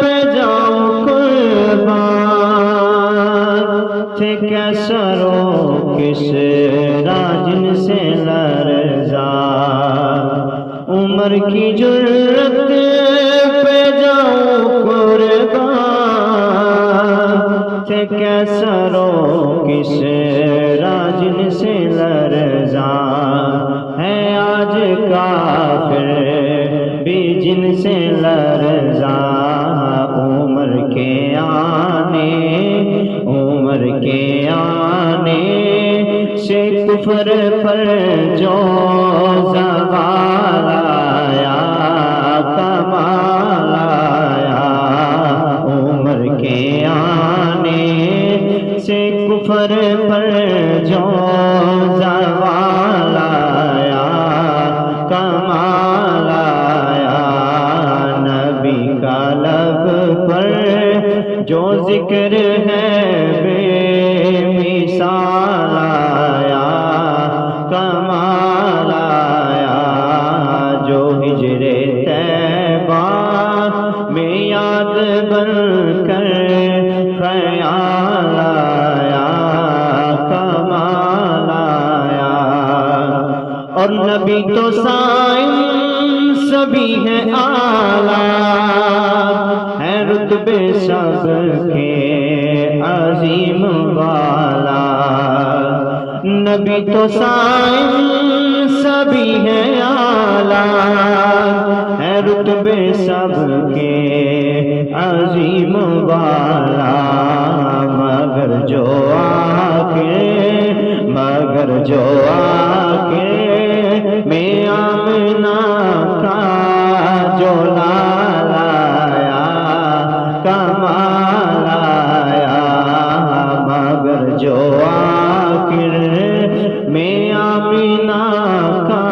پہ جاؤں قربان تھے کیسا رو کس راجن سے لرزاں عمر کی جرت پہ جاؤں قربان تھے کیسا رو کس راجن سے لرزاں ہے آج کافر بھی جن سے لرزاں عمر کے آنے سے کفر پر جو زوال آیا کمال آیا عمر کے آنے سے کفر پر جو زوال آیا کمال آیا نبی کا لب پر جو ذکر ہے بے مثال آیا کمال آیا جو ہجر طیبہ میں یاد بن کر خیال آیا کمال آیا اور نبی تو سائنس بھی ہے اعلیٰ ہے رتبے سب کے عظیم والا نبی تو سائنس بھی ہے اعلیٰ ہے رتبے سب کے عظیم والا مگر جو آ کے میں آمنہ کا جو لال آیا کمال آیا مگر جو آخر میں آمنہ کا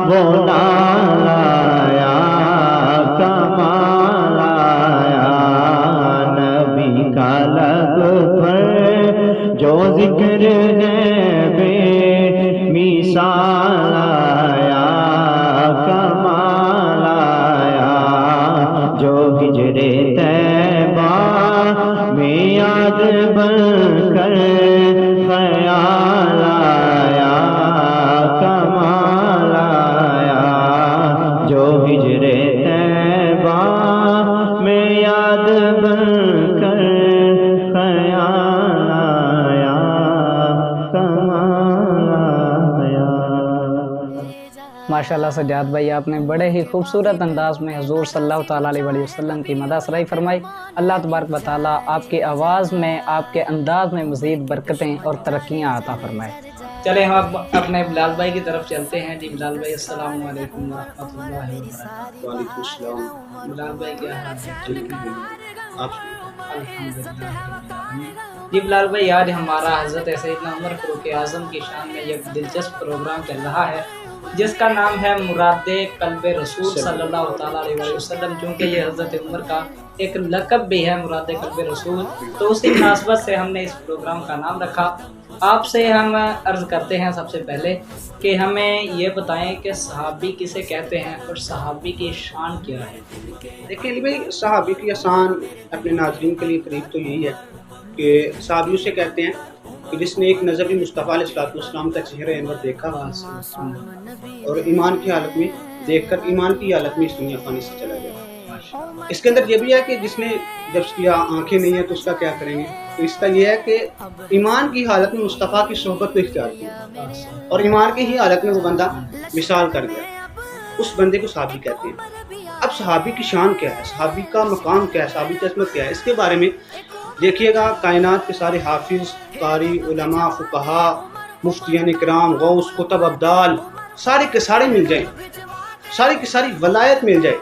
وہ لال آیا کمال آیا نبی کا لب پر جو ذکر ہے بے مثال آیا کمال آیا جو ہجر طیبہ میں یاد بن کر خیال آیا کمال آیا جو ہجر طیبہ میں یاد بن کر خیال آیا کمال آیا ماشاءاللہ سجاد بھائی آپ نے بڑے ہی خوبصورت انداز میں حضور صلی اللہ تعالیٰ علیہ وسلم کی مدح سرائی فرمائی. اللہ تبارک و تعالیٰ آپ کی آواز میں آپ کے انداز میں مزید برکتیں اور ترقیاں عطا فرمائے. چلے ہم اب اپنے بلال بھائی کی طرف چلتے ہیں. جی بلال بھائی السلام علیکم ورحمۃ اللہ وبرکاتہ. وعلیکم السلام. بلال بھائی کیا حال ہے؟ آپ جی بلال بھائی آج ہمارا حضرت سیدنا عمر فاروق اعظم کی شان میں ایک دلچسپ پروگرام چل رہا ہے جس کا نام ہے مراد قلب رسول صلی اللہ تعالیٰ علیہ وسلم. چونکہ یہ حضرت عمر کا ایک لقب بھی ہے مراد قلب رسول، تو اسی مناسبت سے ہم نے اس پروگرام کا نام رکھا. آپ سے ہم عرض کرتے ہیں سب سے پہلے کہ ہمیں یہ بتائیں کہ صحابی کسے کہتے ہیں اور صحابی کی شان کیا ہے. دیکھیں علی بھائی، صحابی کی آسان اپنے ناظرین کے لیے قریب تو یہی ہے کہ صحابی اسے کہتے ہیں کہ جس نے ایک نظر بھی مصطفیٰ علیہ السلام کا چہرہ انور دیکھا اور ایمان کی حالت میں دیکھ کر ایمان کی حالت میں اس دنیا فانی سے چلا گیا. اس کے اندر یہ بھی ہے کہ جس نے جب اس کی آنکھیں نہیں ہیں تو اس کا کیا کریں گے. تو اس کا یہ ہے کہ ایمان کی حالت میں مصطفیٰ کی صحبت کو اختیار کیا اور ایمان کی ہی حالت میں وہ بندہ مثال کر گیا. اس بندے کو صحابی کہتے ہیں. اب صحابی کی شان کیا ہے، صحابی کا مقام کیا ہے، صحابی کی عظمت کیا ہے، اس کے بارے میں دیکھیے گا. کائنات کے سارے حافظ، قاری، علماء، فقہا، مفتیان کرام، غوث، کتب، ابدال سارے کے سارے مل جائیں، ساری کی ساری ولایت مل جائے،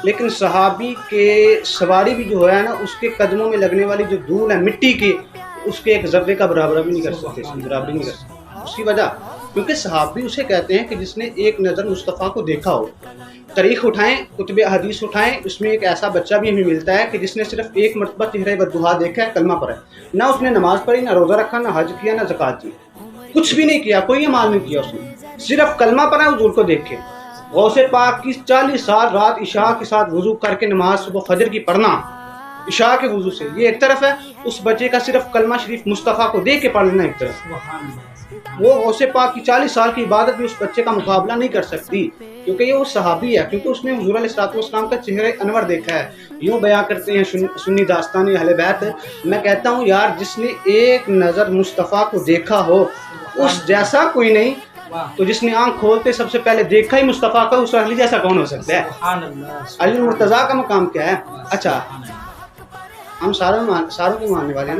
لیکن صحابی کے سواری بھی جو ہے نا، اس کے قدموں میں لگنے والی جو دھول ہے مٹی کی، اس کے ایک ذرے کا برابر بھی نہیں کر سکتے، اس کی برابری نہیں کر سکتے. اس کی وجہ کیونکہ صحابی اسے کہتے ہیں کہ جس نے ایک نظر مصطفیٰ کو دیکھا ہو. تاریخ اٹھائیں، کتب حدیث اٹھائیں، اس میں ایک ایسا بچہ بھی ہمیں ملتا ہے کہ جس نے صرف ایک مرتبہ چہرہ بددہا دیکھا ہے، کلمہ پڑھا ہے، نہ اس نے نماز پڑھی، نہ روزہ رکھا، نہ حج کیا، نہ زکوٰۃ دی، کچھ بھی نہیں کیا، کوئی عمل نہیں کیا، اس نے صرف کلمہ پڑھا حضور کو دیکھ کے. غوث پاک کی 40 سال رات عشاء کے ساتھ وضو کر کے نماز صبح فجر کی پڑھنا عشاء کے وضو سے، یہ ایک طرف ہے. اس بچے کا صرف کلمہ شریف مصطفیٰ کو دیکھ کے پڑھ لینا ایک طرف. وہ غوث پاک کی 40 سال کی عبادت بھی اس بچے کا مقابلہ نہیں کر سکتی، کیونکہ یہ وہ صحابی ہے، کیونکہ اس نے حضور علیہ السلام کا چہرہ انور دیکھا ہے. یوں بیان کرتے ہیں سنی داستانی اہل بیت، میں کہتا ہوں یار جس نے ایک نظر مصطفیٰ کو دیکھا ہو اس جیسا کوئی نہیں، تو جس نے آنکھ کھولتے سب سے پہلے دیکھا ہی مصطفیٰ کا، اس علی جیسا کون ہو سکتا ہے؟ علی مرتضیٰ کا مقام کیا ہے؟ اچھا ہم ساروں کے ماننے والے ہیں.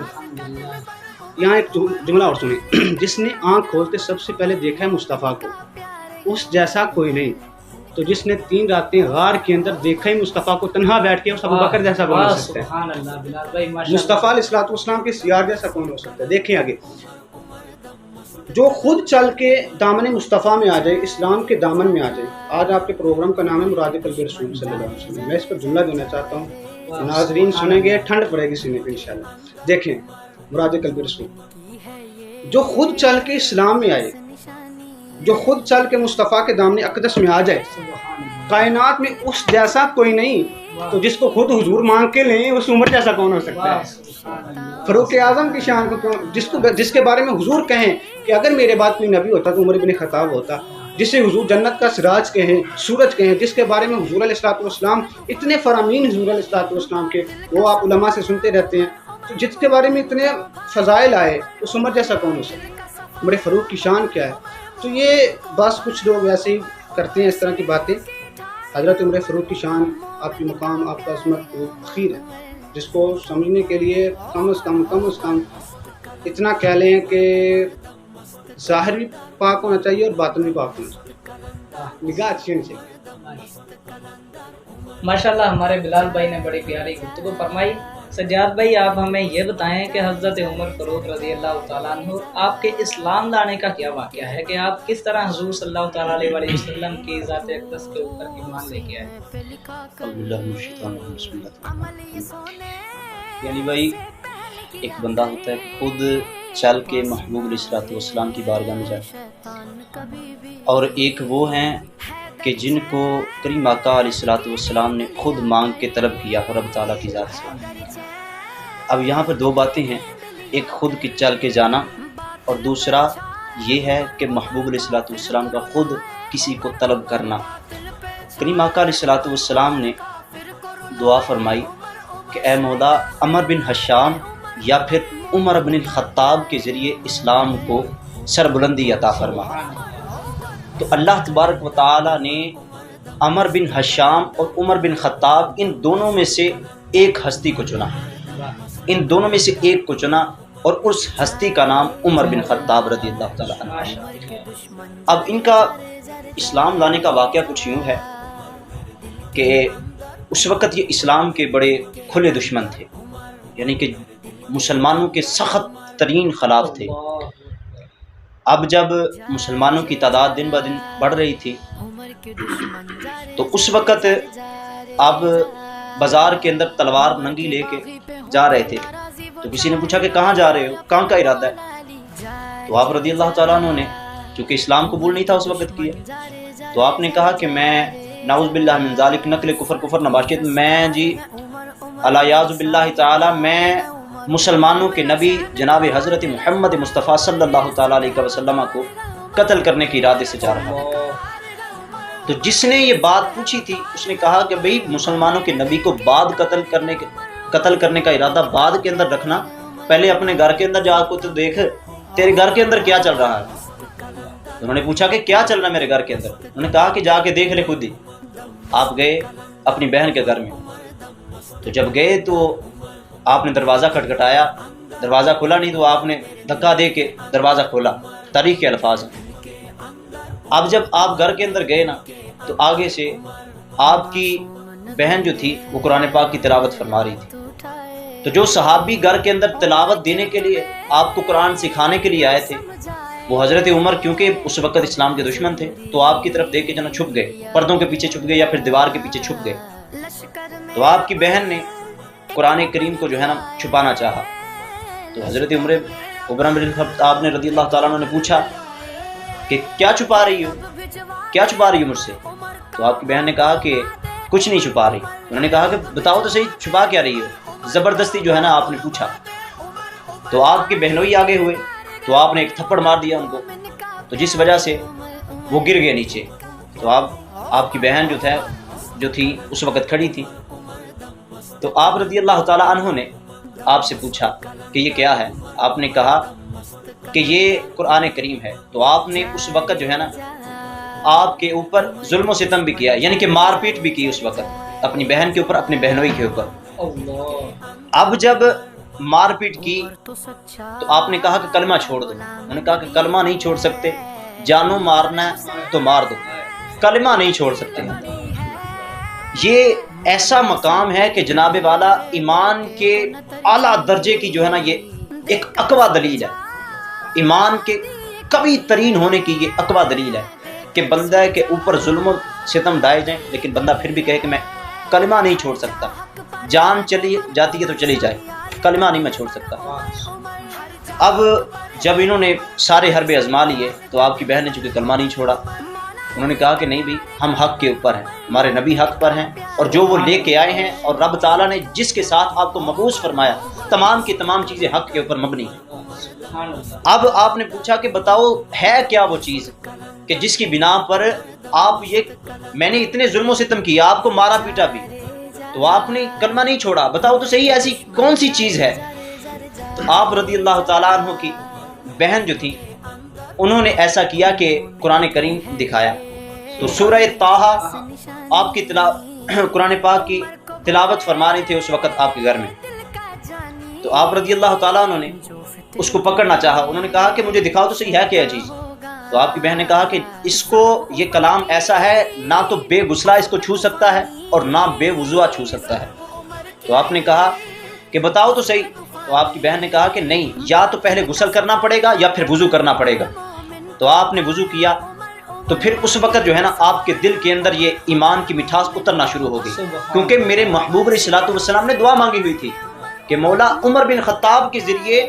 یہاں ایک جملہ اور سنیں، جس نے آنکھ کھولتے سب سے پہلے دیکھا ہے مصطفیٰ کو اس جیسا کوئی نہیں، تو جس نے 3 راتیں غار کے اندر دیکھا ہی مصطفیٰ کو تنہا بیٹھ کے، اس ابو بکر جیسا کون ہو سکتا ہے؟ مصطفیٰ علیہ السلام کے سیار جیسا کون ہو سکتا ہے؟ دیکھیں آگے، جو خود چل کے دامن مصطفیٰ میں آ جائے، اسلام کے دامن میں آ جائے. آج آپ کے پروگرام کا نام ہے مراد قلب رسول صلی اللہ علیہ وسلم. میں اس پر جملہ دینا چاہتا ہوں، ناظرین سنیں گے، ٹھنڈ پڑے گی سینے پہ انشاءاللہ. دیکھیں مراد قلب رسول، جو خود چل کے اسلام میں آئے، جو خود چل کے مصطفیٰ کے دامن اقدس میں آ جائے، کائنات میں اس جیسا کوئی نہیں، تو جس کو خود حضور مانگ کے لیں اس عمر جیسا کون ہو سکتا ہے؟ فاروق اعظم کی شان کو جس کے بارے میں حضور کہیں کہ اگر میرے بعد کوئی نبی ہوتا تو عمر بن خطاب ہوتا، جسے حضور جنت کا سراج کہیں، سورج کہیں، جس کے بارے میں حضور علیہ السلام اتنے فرامین حضور علیہ السلام کے وہ آپ علماء سے سنتے رہتے ہیں، تو جس کے بارے میں اتنے فضائل آئے اس عمر جیسا کون ہو سکتا؟ عمر فاروق کی شان کیا ہے؟ تو یہ بس کچھ لوگ ویسے ہی کرتے ہیں اس طرح کی باتیں. حضرت عمر فاروق کی شان، آپ کی مقام، آپ کا عظمت خیر ہے، جس کو سمجھنے کے لیے کم از کم اتنا کہہ لیں کہ ظاہر بھی پاک ہونا چاہیے اور باطن بھی پاک ہونا چاہیے، نگاہ اچھی ہونی چاہیے. ماشاءاللہ ہمارے بلال بھائی نے بڑی پیاری گفتگو فرمائی. سجاد بھائی آپ ہمیں یہ بتائیں کہ حضرت عمر فاروق رضی اللہ تعالیٰ عنہ آپ کے اسلام لانے کا کیا واقعہ ہے، کہ آپ کس طرح حضور صلی اللہ تعالیٰ علیہ وسلم کی ذات اقدس کے اوپر ایمان لے کے آئے؟ یعنی بھائی ایک بندہ ہوتا ہے خود چل کے محبوب علیہ السلام کی بارگاہ میں جائے، اور ایک وہ ہیں کہ جن کو کریم آقا علیہ السلام نے خود مانگ کے طلب کیا رب تعالیٰ کی ذات سے. اب یہاں پر 2 باتیں ہیں، ایک خود کی چل کے جانا، اور دوسرا یہ ہے کہ محبوب علیہ السلام کا خود کسی کو طلب کرنا. کریم آقا علیہ السلام نے دعا فرمائی کہ اے مولا عمر بن حشام یا پھر عمر بن الخطاب کے ذریعے اسلام کو سربلندی عطا فرما. تو اللہ تبارک و تعالی نے عمر بن حشام اور عمر بن خطاب ان دونوں میں سے ایک ہستی کو چنا، ان دونوں میں سے ایک کو چنا، اور اس ہستی کا نام عمر بن خطاب رضی اللہ تعالیٰ عنہ. اب ان کا اسلام لانے کا واقعہ کچھ یوں ہے کہ اس وقت یہ اسلام کے بڑے کھلے دشمن تھے، یعنی کہ مسلمانوں کے سخت ترین خلاف تھے. اب جب مسلمانوں کی تعداد دن بہ دن بڑھ رہی تھی تو اس وقت اب بازار کے اندر تلوار ننگی لے کے جا رہے تھے. تو کسی نے پوچھا کہ کہاں جا رہے ہو، کہاں کا ارادہ ہے؟ تو آپ رضی اللہ تعالیٰ عنہ نے چونکہ اسلام قبول نہیں تھا اس وقت کیا، تو آپ نے کہا کہ میں نعوذ باللہ من ذالک نقل کفر نباشیت، میں جی الیاذ باللہ تعالیٰ میں مسلمانوں کے نبی جناب حضرت محمد مصطفیٰ صلی اللہ تعالیٰ علیہ وسلم کو قتل کرنے کے ارادے سے جا رہا ہوں. تو جس نے یہ بات پوچھی تھی اس نے کہا کہ بھئی مسلمانوں کے نبی کو بعد قتل کرنے کا ارادہ بعد کے اندر رکھنا، پہلے اپنے گھر کے اندر جا کو تو دیکھ تیرے گھر کے اندر کیا چل رہا ہے. انہوں نے پوچھا کہ کیا چل رہا ہے میرے گھر کے اندر؟ انہوں نے کہا کہ جا کے دیکھ لے خود ہی. آپ گئے اپنی بہن کے گھر میں، تو جب گئے تو آپ نے دروازہ کھٹکھٹایا، دروازہ کھلا نہیں، تو آپ نے دھکا دے کے دروازہ کھولا. تاریخ کے الفاظ ہیں. اب جب آپ گھر کے اندر گئے نا تو آگے سے آپ کی بہن جو تھی وہ قرآن پاک کی تلاوت فرما رہی تھی. تو جو صحابی گھر کے اندر تلاوت دینے کے لیے آپ کو قرآن سکھانے کے لیے آئے تھے وہ حضرت عمر کیونکہ اس وقت اسلام کے دشمن تھے تو آپ کی طرف دیکھ کے جنا چھپ گئے، پردوں کے پیچھے چھپ گئے یا پھر دیوار کے پیچھے چھپ گئے. تو آپ کی بہن نے قرآن کریم کو جو ہے نا چھپانا چاہا. تو حضرت عمر بن الخطاب نے رضی اللہ تعالیٰ عنہ نے پوچھا کہ کیا چھپا رہی ہو، کیا چھپا رہی ہو مجھ سے؟ تو آپ کی بہن نے کہا کہ کچھ نہیں چھپا رہی. انہوں نے کہا کہ بتاؤ تو صحیح چھپا کیا رہی ہو. زبردستی جو ہے نا آپ نے پوچھا. تو آپ کے بہنوئی آگے ہوئے تو آپ نے ایک تھپڑ مار دیا ان کو, تو جس وجہ سے وہ گر گئے نیچے. تو آپ کی بہن جو تھی اس وقت کھڑی تھی. تو آپ رضی اللہ تعالیٰ عنہ نے آپ سے پوچھا کہ یہ کیا ہے. آپ نے کہا کہ یہ قرآن کریم ہے. تو آپ نے اس وقت جو ہے نا آپ کے اوپر ظلم و ستم بھی کیا, یعنی کہ مار پیٹ بھی کی اس وقت اپنی بہن کے اوپر, اپنے بہنوئی کے اوپر. اب جب مار پیٹ کی تو آپ نے کہا کہ کلمہ چھوڑ دو. انہوں نے کہا کہ کلمہ نہیں چھوڑ سکتے, جانو مارنا ہے تو مار دو, کلمہ نہیں چھوڑ سکتے. یہ ایسا مقام ہے کہ جناب والا ایمان کے اعلیٰ درجے کی جو ہے نا یہ ایک اقوی دلیل ہے. ایمان کے قوی ترین ہونے کی یہ اقوی دلیل ہے کہ بندہ کے اوپر ظلم و ستم ڈائے جائیں لیکن بندہ پھر بھی کہے کہ میں کلمہ نہیں چھوڑ سکتا. جان چلی جاتی ہے تو چلی جائے, کلمہ نہیں میں چھوڑ سکتا. اب جب انہوں نے سارے حربے آزما لیے تو آپ کی بہن نے چونکہ کلمہ نہیں چھوڑا, انہوں نے کہا کہ نہیں بھی ہم حق کے اوپر ہیں, ہمارے نبی حق پر ہیں, اور جو وہ لے کے آئے ہیں اور رب تعالیٰ نے جس کے ساتھ آپ کو مبعوث فرمایا تمام کی تمام چیزیں حق کے اوپر مبنی ہیں. اب آپ نے پوچھا کہ بتاؤ ہے کیا وہ چیز کہ جس کی بنا پر آپ میں نے اتنے ظلم و ستم کیا, آپ کو مارا پیٹا بھی, تو آپ نے کلمہ نہیں چھوڑا, بتاؤ تو صحیح ایسی کون سی چیز ہے. تو آپ رضی اللہ تعالیٰ عنہ کی بہن جو تھی انہوں نے ایسا کیا کہ قرآن کریم دکھایا. تو سورہ طٰہٰ آپ کی قرآن پاک کی تلاوت فرما رہے تھے اس وقت آپ کے گھر میں. تو آپ رضی اللہ تعالیٰ عنہ نے اس کو پکڑنا چاہا. انہوں نے کہا کہ مجھے دکھاؤ تو صحیح ہے کیا چیز. تو آپ کی بہن نے کہا کہ اس کو یہ کلام ایسا ہے نہ تو بے غسلہ اس کو چھو سکتا ہے اور نہ بے وضوء چھو سکتا ہے. تو آپ نے کہا کہ بتاؤ تو صحیح. تو آپ کی بہن نے کہا کہ نہیں, یا تو پہلے غسل کرنا پڑے گا یا پھر وضو کرنا پڑے گا. تو آپ نے وضو کیا تو پھر اس وقت جو ہے نا آپ کے دل کے اندر یہ ایمان کی مٹھاس اترنا شروع ہو گئی, کیونکہ میرے محبوب علیہ الصلوۃ والسلام نے دعا مانگی ہوئی تھی کہ مولا عمر بن خطاب کے ذریعے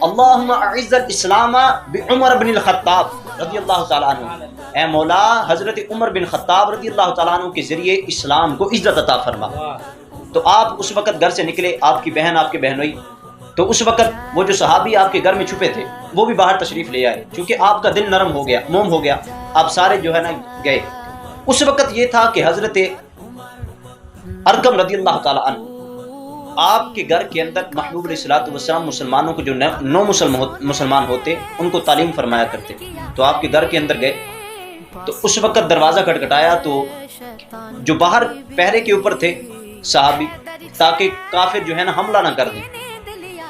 اللہم اعز الاسلام بعمر بن الخطاب رضی اللہ تعالیٰ عنہ, اے مولا حضرت عمر بن خطاب رضی اللہ تعالیٰ عنہ کے ذریعے اسلام کو عزت عطا فرما. تو آپ اس وقت گھر سے نکلے, آپ کی بہن آپ کے بہنوئی. تو اس وقت وہ جو صحابی آپ کے گھر میں چھپے تھے وہ بھی باہر تشریف لے آئے, چونکہ آپ کا دل نرم ہو گیا, موم ہو گیا, آپ سارے جو ہے نا گئے. اس وقت یہ تھا کہ حضرت ارقم رضی اللہ تعالیٰ عنہ آپ کے گھر کے اندر محبوب علیہ الصلوۃ والسلام مسلمانوں کو جو نو مسلمان ہوتے ان کو تعلیم فرمایا کرتے. تو آپ کے گھر کے اندر گئے تو اس وقت دروازہ کھٹکھٹایا تو جو باہر پہرے کے اوپر تھے صحابی, تاکہ کافر جو ہے نا حملہ نہ کر دیں,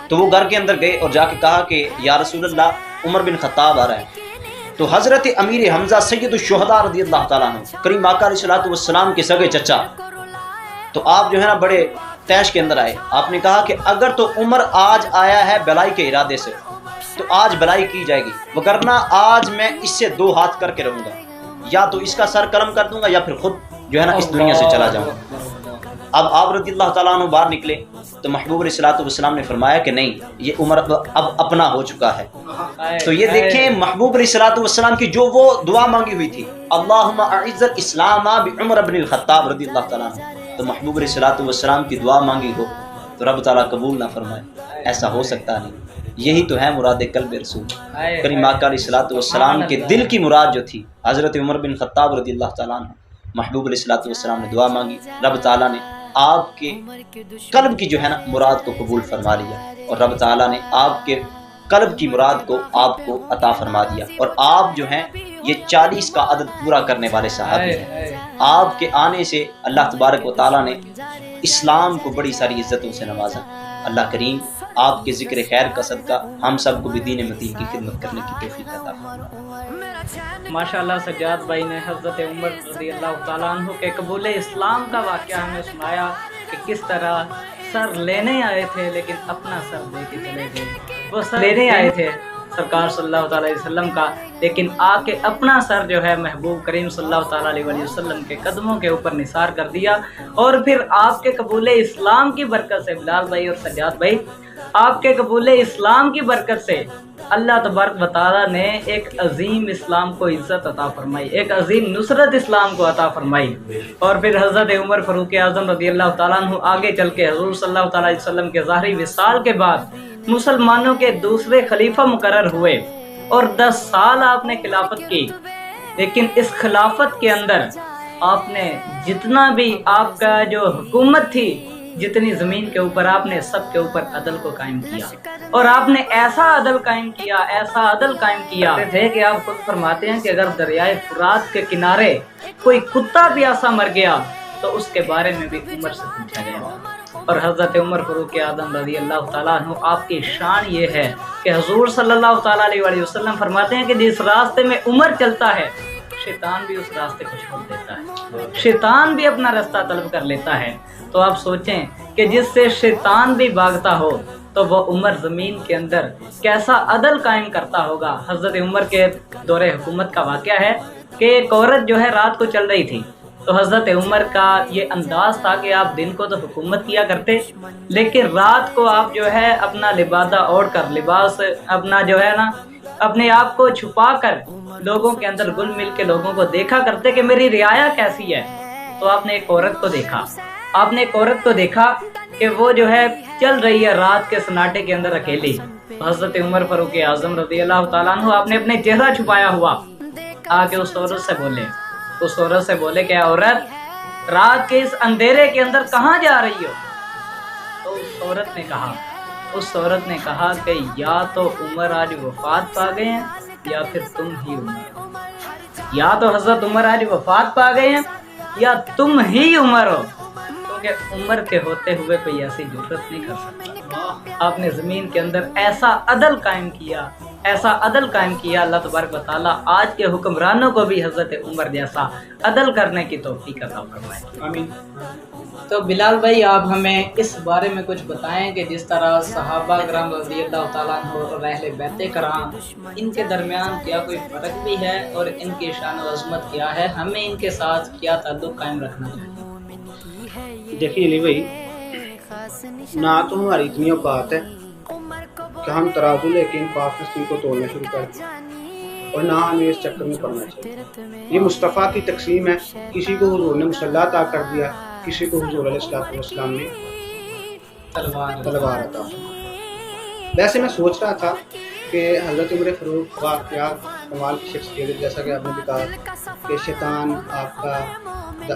تو وہ گھر کے اندر گئے اور جا کے کہا کہ یا رسول اللہ عمر بن خطاب آ رہا ہے. تو حضرت امیر حمزہ سید الشہداء رضی اللہ تعالیٰ عنہ کریم آقا علیہ الصلوۃ والسلام کے سگے چچا, تو آپ جو ہے نا بڑے تیش کے اندر آئے. آپ نے کہا کہ اگر تو عمر آج آیا ہے بلائی کے ارادے سے تو آج بلائی کی جائے گی, وگرنہ آج میں اس سے 2 ہاتھ کر کے رہوں گا, یا تو اس کا سر قلم کر دوں گا یا پھر خود جو ہے نا اس دنیا سے چلا جاؤں گا. اب آپ رضی اللہ تعالیٰ عنہ باہر نکلے تو محبوب علیہ الصلوۃ والسلام نے فرمایا کہ نہیں, یہ عمر اب اپنا ہو چکا ہے. تو یہ دیکھیں محبوب علیہ الصلوۃ والسلام کی جو وہ دعا مانگی ہوئی تھی اللہم اعز الاسلام بعمر بن الخطاب رضی اللہ تعالیٰ عنہ, تو محبوب علیہ الصلوۃ والسلام کی دعا مانگی ہو تو رب تعالیٰ قبول نہ فرمائے, ایسا ہو سکتا نہیں. یہی تو ہے مراد قلب رسول کریم آقا علیہ الصلوۃ والسلام کے دل کی مراد جو تھی. حضرت عمر بن خطاب رضی اللہ تعالیٰ عنہ محبوب علیہ الصلوۃ والسلام نے دعا مانگی, رب تعالیٰ نے آپ کے قلب کی جو ہے نا مراد کو قبول فرما لیا, اور رب تعالیٰ نے آپ کے قلب کی مراد کو آپ کو عطا فرما دیا. اور آپ جو ہیں یہ 40 کا عدد پورا کرنے والے صحابی ہیں. آپ کے آنے سے اللہ تبارک و تعالیٰ نے اسلام کو بڑی ساری عزتوں سے نوازا. اللہ کریم آپ کے ذکر خیر کا صدقہ ہم سب کو بھی دین متین کی خدمت کرنے کی توفیق عطا فرمائے. ماشاءاللہ سجاد بھائی نے حضرت عمر رضی اللہ تعالیٰ عنہ کے قبول اسلام کا واقعہ ہمیں سنایا کہ کس طرح سر لینے آئے تھے لیکن اپنا سر دے کے چلے گئے. وہ سر لینے آئے تھے, سرکار صلی اللہ تعالی علیہ وسلم کا، لیکن آ کے اپنا سر جو ہے محبوب کریم صلی اللہ تعالی علیہ وسلم کے قدموں کے اوپر نثار کر دیا، اور پھر آپ کے قبول اسلام کی برکت سے بلال بھائی اور سجاد بھائی، آپ کے قبول اسلام کی برکت سے اللہ تبارک و تعالیٰ نے ایک عظیم اسلام کو عزت عطا فرمائی، ایک عظیم نصرت اسلام کو عطا فرمائی، اور پھر حضرت عمر فاروق اعظم رضی اللہ تعالیٰ عنہ آگے چل کے حضور صلی اللہ تعالیٰ علیہ وسلم کے ظاہری وصال کے بعد مسلمانوں کے دوسرے خلیفہ مقرر ہوئے، اور 10 سال آپ نے خلافت کی، لیکن اس خلافت کے اندر آپ نے جتنا بھی آپ کا جو حکومت تھی، جتنی زمین کے اوپر، آپ نے سب کے اوپر عدل کو قائم کیا، اور آپ نے ایسا عدل قائم کیا، ایسا عدل قائم کیا تھے کہ آپ خود فرماتے ہیں کہ اگر دریائے فرات کے کنارے کوئی کتا پیاسا مر گیا تو اس کے بارے میں بھی عمر سے پوچھا جائے گا۔ اور حضرت عمر فاروق اعظم رضی اللہ تعالیٰ عنہ، آپ کی شان یہ ہے کہ حضور صلی اللہ تعالیٰ علیہ وسلم فرماتے ہیں کہ جس راستے میں عمر چلتا ہے شیطان بھی اس راستے کو چھوڑ دیتا ہے، شیطان بھی اپنا راستہ طلب کر لیتا ہے۔ تو آپ سوچیں کہ جس سے شیطان بھی بھاگتا ہو تو وہ عمر زمین کے اندر کیسا عدل قائم کرتا ہوگا۔ حضرت عمر کے دور حکومت کا واقعہ ہے کہ ایک عورت جو ہے رات کو چل رہی تھی، تو حضرت عمر کا یہ انداز تھا کہ آپ دن کو تو حکومت کیا کرتے، لیکن رات کو آپ جو ہے اپنا لبادہ اوڑھ کر، لباس اپنا جو ہے نا اپنے آپ کو چھپا کر لوگوں کے اندر گل مل کے لوگوں کو دیکھا کرتے کہ میری رعایا کیسی ہے۔ تو آپ نے ایک عورت کو دیکھا، آپ نے ایک عورت کو دیکھا کہ وہ جو ہے چل رہی ہے رات کے سناٹے کے اندر اکیلی۔ حضرت عمر فاروق اعظم رضی اللہ تعالیٰ عنہ، آپ نے اپنے چہرہ چھپایا ہوا آ کے اس عورت سے بولے، اس عورت سے بولے کہ عورت رات کے اس اندھیرے کے اندر کہاں جا رہی ہو؟ تو اس عورت نے کہا کہ یا تو عمر آج وفات پا گئے ہیں یا پھر تم ہی عمر، یا تو حضرت عمر آج وفات پا گئے ہیں یا تم ہی عمر ہو، کیونکہ عمر کے ہوتے ہوئے کوئی ایسی جرأت نہیں کر سکتا۔ آپ نے زمین کے اندر ایسا عدل قائم کیا، ایسا عدل قائم کیا، اللہ تبارک و تعالیٰ آج کے حکمرانوں کو بھی حضرت عمر جیسا عدل کرنے کی توفیق عطا فرمائے، آمین۔ تو بلال بھائی، آپ ہمیں اس بارے میں کچھ بتائیں کہ جس طرح صحابہ کرام رضی اللہ تعالیٰ عنہ اور اہل بیت کرام، ان کے درمیان کیا کوئی فرق بھی ہے اور ان کی شان و عظمت کیا ہے، ہمیں ان کے ساتھ کیا تعلق قائم رکھنا چاہیے؟ دیکھیے علی بھائی، نہ تو ہماری اتنی اوقات ہے کہ ہم ترازو لے کے ان پاکستان کو توڑنا شروع کر دیں، اور نہ ہمیں اس چکر میں پڑنا چاہیے۔ یہ مصطفیٰ کی تقسیم ہے، کسی کو حضور نے مسلح عطا کر دیا، کسی کو حضور علیہ السلام نے تلوار عطا۔ ویسے میں سوچ رہا تھا کہ حضرت عمر فاروق واقعات کمال کی شخصیت، جیسا کہ آپ نے بھی کہا کہ شیطان آپ کا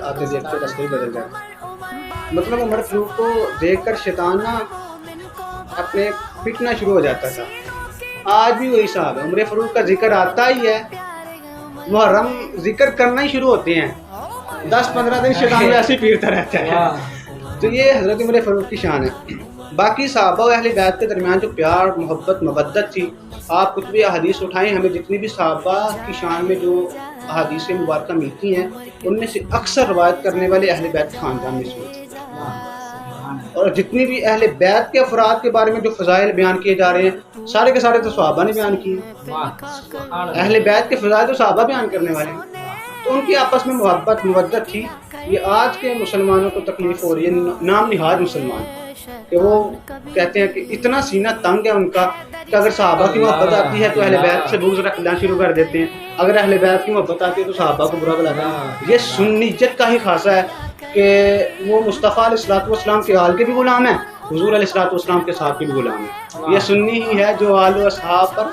آتے دیکھتے رستے بدل جاتا، مطلب عمر فاروق کو دیکھ کر شیطان نا اپنے پٹنا شروع ہو جاتا تھا۔ آج بھی وہی صاحب ہے، عمر فاروق کا ذکر آتا ہی ہے، محرم ذکر کرنا ہی شروع ہوتے ہیں، 10-15 دن شیطان ایسے پیرتا رہتا ہے۔ تو یہ حضرت عمر فاروق کی شان ہے۔ باقی صحابہ و اہل بیت کے درمیان جو پیار، محبت، مودت تھی، آپ کچھ بھی احادیث اٹھائیں، ہمیں جتنی بھی صحابہ کی شان میں جو احادیث مبارکہ ملتی ہیں، ان میں سے اکثر روایت کرنے والے اہل بیت خاندان میں سے، اور جتنی بھی اہل بیت کے افراد کے بارے میں جو فضائل بیان کیے جا رہے ہیں، سارے کے سارے تو صحابہ نے بیان کیے۔ اہل بیت کے فضائل تو صحابہ بیان کرنے والے ہیں، تو ان کی آپس میں محبت، مودت تھی۔ یہ آج کے مسلمانوں کو تکلیف ہو رہی ہے، نام نہاد مسلمان، کہ وہ کہتے ہیں کہ اتنا سینہ تنگ ہے ان کا کہ اگر صحابہ کی محبت آتی ہے تو اہل بیت سے بغض رکھنا شروع کر دیتے ہیں، اگر اہل بیت کی محبت آتی ہے تو صحابہ کو برا بلاتے ہیں۔ یہ سنیت کا ہی خاصہ ہے کہ وہ مصطفیٰ علیہ السلام کے آل کے بھی غلام ہیں، حضور علیہ السلام کے صحابہ کے بھی غلام ہیں۔ یہ سنی ہی ہے جو آل و اصحاب پر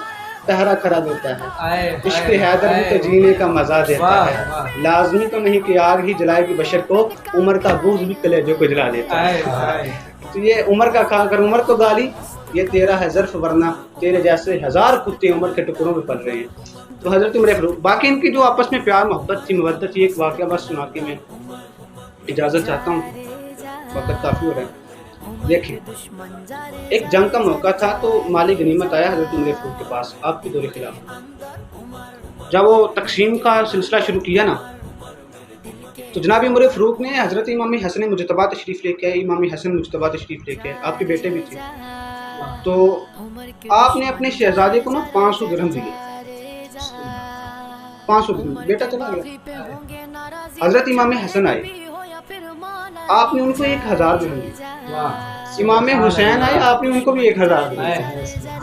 پہرا کھڑا دیتا ہے، عشق حیدر بھی تو جینے کا مزہ دیتا ہے، لازمی تو نہیں کہ آگ ہی جلائے گی بشر کو، عمر کا بغض بھی کلیجے کو جلا دیتا ہے۔ تو یہ عمر کا کھا کر عمر کو گالی، یہ تیرا ہے ظرف، ورنہ تیرے جیسے 1000 کتے عمر کے ٹکڑوں میں پل رہے ہیں۔ تو حضرت عمر فاروق، باقی ان کی جو آپس میں پیار، محبت تھی، مودت تھی، ایک واقعہ بس سنا کے میں اجازت چاہتا ہوں، وقت کافی ہو رہا ہے۔ دیکھیں، ایک جنگ کا موقع تھا تو مالی غنیمت آیا حضرت عمر فاروق کے پاس آپ کے دور خلافت۔ جب وہ تقسیم کا سلسلہ شروع کیا نا، تو جناب عمر فاروق نے حضرت امام حسن مجتبیٰ تشریف لے کے آئے، امام حسن مجتبیٰ تشریف لے کے آئے، آپ کے بیٹے بھی تھے، تو آپ نے اپنے شہزادے کو نا 500 درہم دیے, 500 درہم. بیٹا چلا گیا. حضرت امام حسن آئے, آپ نے ان کو 1000 درہم دیے. امام حسین آئے, آپ نے ان کو بھی 1000 دیے.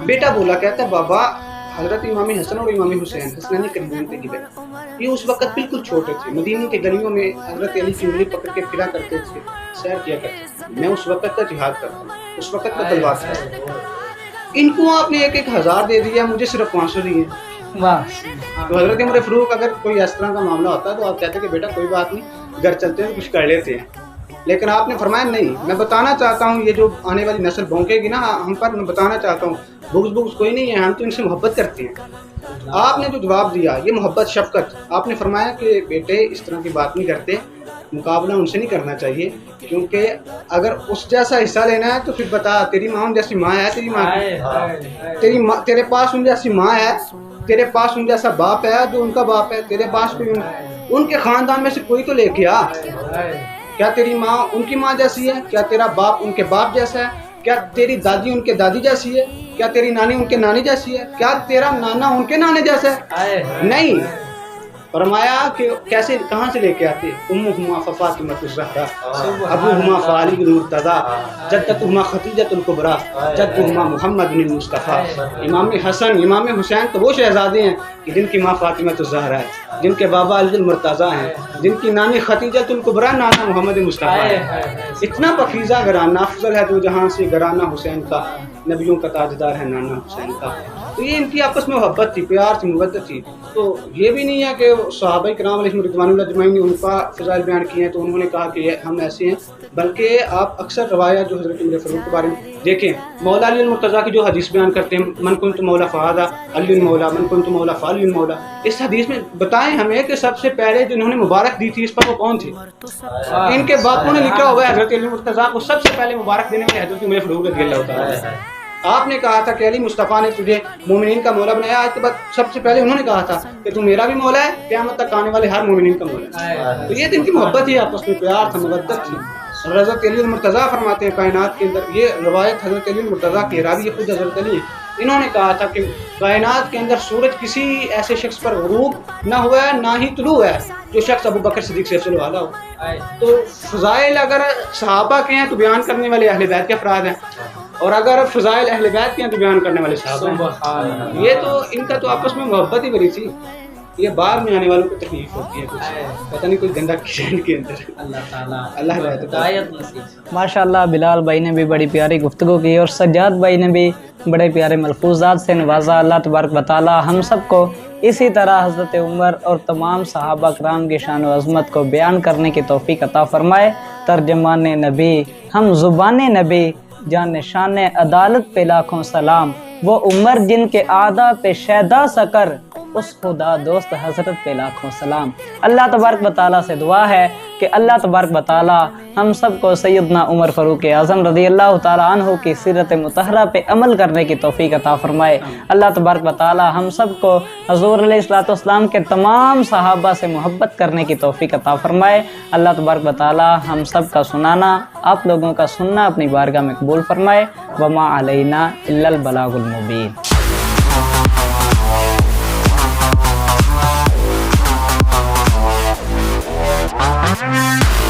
بیٹا بولا, کہتا بابا حضرت امام حسن اور امام حسین حسنین کریمین کے گھر, یہ اس وقت بالکل چھوٹے تھے, مدینے کے گلیوں میں حضرت علی کی انگلی پکڑ کے پھرا کرتے تھے, سیر کیا کرتے تھے. میں اس وقت کا جہاد کرتا ہوں, اس وقت کا تلوار تھا. ان کو آپ نے 1000 دے دیا, مجھے صرف 500 دیے. تو حضرت عمر فاروق اگر کوئی اس طرح کا معاملہ ہوتا ہے تو آپ کہتے کہ بیٹا کوئی بات نہیں, گھر چلتے ہیں کچھ کر لیتے ہیں. لیکن آپ نے فرمایا نہیں, میں بتانا چاہتا ہوں, یہ جو آنے والی نسل بھونکے گی نا ہم پر, میں بتانا چاہتا ہوں بغض کوئی نہیں ہے, ہم تو ان سے محبت کرتے ہیں. آپ نے جو جواب دیا یہ محبت شفقت. آپ نے فرمایا کہ بیٹے اس طرح کی بات نہیں کرتے, مقابلہ ان سے نہیں کرنا چاہیے, کیونکہ اگر اس جیسا حصہ لینا ہے تو پھر بتا, تیری ماں جیسی ماں ہے, تیری ماں تیرے پاس ان جیسی ماں ہے, تیرے پاس ان جیسا باپ ہے جو ان کا باپ ہے, تیرے پاس کوئی ان کے خاندان میں سے کوئی تو لے کے آ. کیا تیری ماں ان کی ماں جیسی ہے؟ کیا تیرا باپ ان کے باپ جیسا ہے؟ کیا تیری دادی ان کے دادی جیسی ہے؟ کیا تیری نانی ان کے نانی جیسی ہے؟ کیا تیرا نانا ان کے نانے جیسا ہے؟ نہیں. فرمایا کہ کیسے کہاں سے لے کے آتے, امہما فاطمۃ الزہرا, ابوہما علی المرتضیٰ, جدتہما خدیجۃ الکبریٰ, جدہما محمد بن المصطفیٰ. امام حسن امام حسین تو وہ شہزادے ہیں کہ جن کی ماں فاطمۃ الزہرا ہے, جن کے بابا علی المرتضیٰ ہیں, جن کی نانی خدیجۃ الکبریٰ, نانا محمد مصطفیٰ ہے. اتنا پاکیزہ گھرانہ, افضل ہے دو جہاں سے گھرانہ حسین کا, نبیوں کا تاجدار ہے نانا حسین کا. تو یہ ان کی آپس میں محبت تھی, پیار تھی, مودت تھی. تو یہ بھی نہیں ہے کہ صحابہ کرام علیہم رضوان اللہ اجمعین نے ان کا فضائل بیان کیے ہیں تو انہوں نے کہا کہ ہم ایسے ہیں, بلکہ آپ اکثر روایات جو حضرت عمر فاروق کے بارے میں دیکھیں, مولا علی المرتضیٰ کی جو حدیث بیان کرتے ہیں, من کنت مولا فہذا علی المولا, من کنت مولا فعلی المولا, اس حدیث میں بتائیں ہمیں کہ سب سے پہلے جنہوں نے مبارک دی تھی اس پر وہ کون تھے؟ ان کے باپوں نے لکھا ہوا ہے حضرت علی المرتضیٰ کو سب سے پہلے مبارک دینے والے حضرت عمر فاروق رضی اللہ تعالیٰ عنہ. آپ نے کہا تھا کہ علی مصطفیٰ نے تجھے مومنین کا مولا بنایا, آج کے بعد سب سے پہلے انہوں نے کہا تھا کہ تو میرا بھی مولا ہے, قیامت تک آنے والے ہر مومنین کا مولا ہے. تو یہ تو ان کی محبت ہی, آپس میں پیار تھا, مودت تھی. حضرت علی المرتضیٰ فرماتے ہیں کائنات کے اندر, یہ روایت حضرت علی المرتضیٰ کی راوی خود حضرت علی ہیں, انہوں نے کہا تھا کہ کائنات کے اندر سورج کسی ایسے شخص پر غروب نہ ہوا ہے نہ ہی طلوع ہے جو شخص ابو بکر صدیق سے رسول والا ہو. تو فضائل اگر صحابہ کے ہیں تو بیان کرنے والے اہل بیت کے افراد ہیں, اور اگر فضائل اہل بیت کے ہیں تو بیان کرنے والے صحابہ ہیں. یہ تو ان کا تو آپس میں محبت ہی بڑی تھی. یہ بعد میں آنے والوں کو تکلیف ہوتی ہے, کچھ پتہ نہیں کوئی گندا کچن کے اندر. اللہ ہدایت. ماشاء اللہ بلال بھائی نے بھی بڑی پیاری گفتگو کی, اور سجاد بھائی نے بھی بڑے پیارے ملفوظات سے نوازا. اللہ تبارک و تعالی ہم سب کو اسی طرح حضرت عمر اور تمام صحابہ کرام کی شان و عظمت کو بیان کرنے کی توفیق عطا فرمائے. ترجمان نبی, ہم زبان نبی, جان شان عدالت پہ لاکھوں سلام, وہ عمر جن کے اعداء پہ شیدا سکر, اس خدا دوست حضرت پہ لاکھوں سلام. اللہ تبارک و تعالیٰ سے دعا ہے کہ اللہ تبارک و تعالیٰ ہم سب کو سیدنا عمر فاروق اعظم رضی اللہ تعالیٰ عنہ کی سیرت مطہرہ پہ عمل کرنے کی توفیق عطا فرمائے. اللہ تبارک و تعالیٰ ہم سب کو حضور علیہ الصلوۃ والسلام کے تمام صحابہ سے محبت کرنے کی توفیق عطا فرمائے. اللہ تبارک و تعالیٰ ہم سب کا سنانا, آپ لوگوں کا سننا اپنی بارگاہ میں قبول فرمائے. وما علینا الا البلاغ المبین. Thank you.